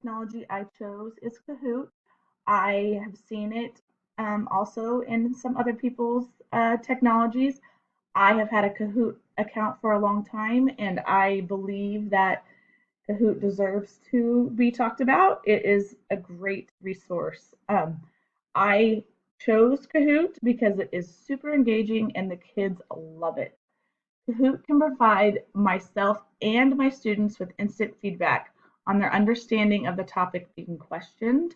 technology I chose is Kahoot. I have seen it also in some other people's technologies. I have had a Kahoot account for a long time, and I believe that Kahoot deserves to be talked about. It is a great resource. I chose Kahoot because it is super engaging and the kids love it. Kahoot can provide myself and my students with instant feedback on their understanding of the topic being questioned.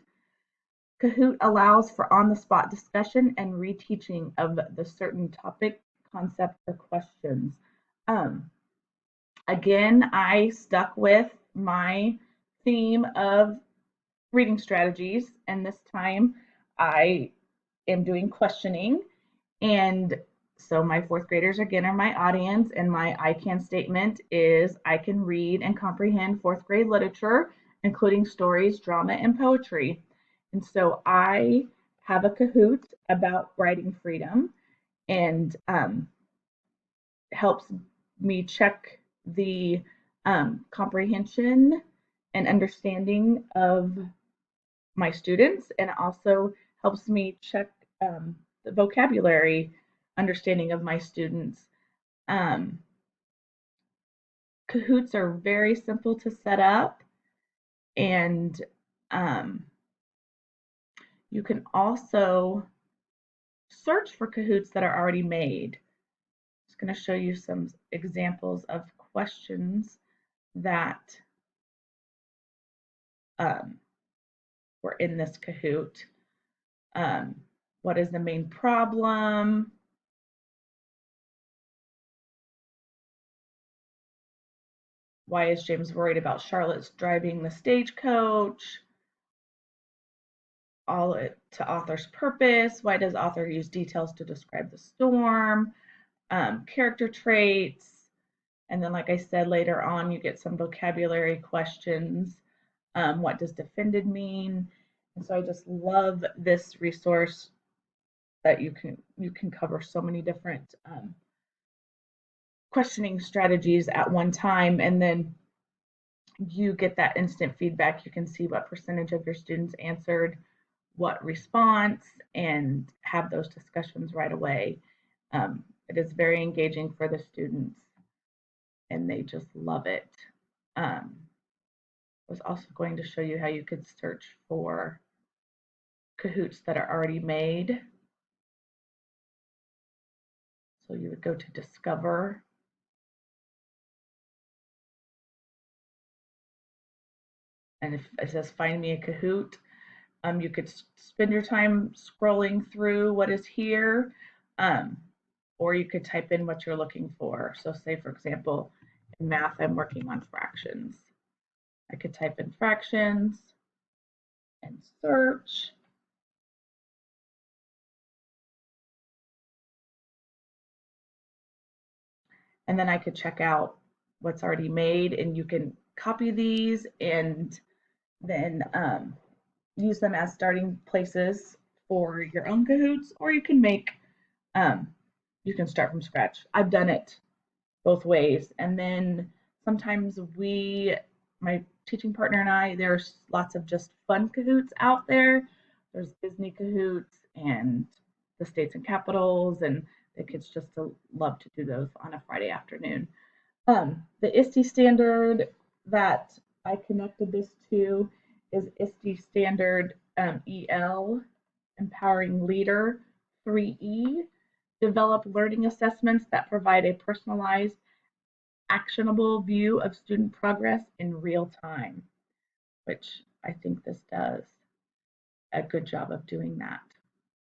Kahoot allows for on-the-spot discussion and reteaching of the certain topic, concept, or questions. Um, Again, I stuck with my theme of reading strategies, and this time I am doing questioning. And so my fourth graders again are my audience, and my I can statement is I can read and comprehend fourth grade literature, including stories, drama, and poetry. And so I have a Kahoot about writing freedom and helps me check the comprehension and understanding of my students, and it also helps me check the vocabulary understanding of my students. Um, Kahoots are very simple to set up, and um, you can also search for Kahoots that are already made. I'm just going to show you some examples of questions that um, were in this Kahoot. Um, what is the main problem? Why is James worried about Charlotte's driving the stagecoach? All it to author's purpose. Why does author use details to describe the storm? Character traits. And then, like I said, later on, you get some vocabulary questions. What does defended mean? And so I just love this resource that you can cover so many different questioning strategies at one time, and then you get that instant feedback. You can see what percentage of your students answered what response and have those discussions right away. It is very engaging for the students and they just love it. I was also going to show you how you could search for Kahoots that are already made. So you would go to Discover, and if it says Find Me a Kahoot, you could spend your time scrolling through what is here, um, or you could type in what you're looking for. So say, for example, in math, I'm working on fractions. I could type in fractions and search. And then I could check out what's already made, and you can copy these and then use them as starting places for your own Kahoots, or you can um, you can start from scratch. I've done it both ways. And then sometimes my teaching partner and I, there's lots of just fun Kahoots out there. There's Disney Kahoots and the states and capitals, and the kids just love to do those on a Friday afternoon. The ISTE standard that I connected this to is ISTE standard EL, Empowering Leader 3E. Develop learning assessments that provide a personalized, actionable view of student progress in real time, which I think this does a good job of doing that.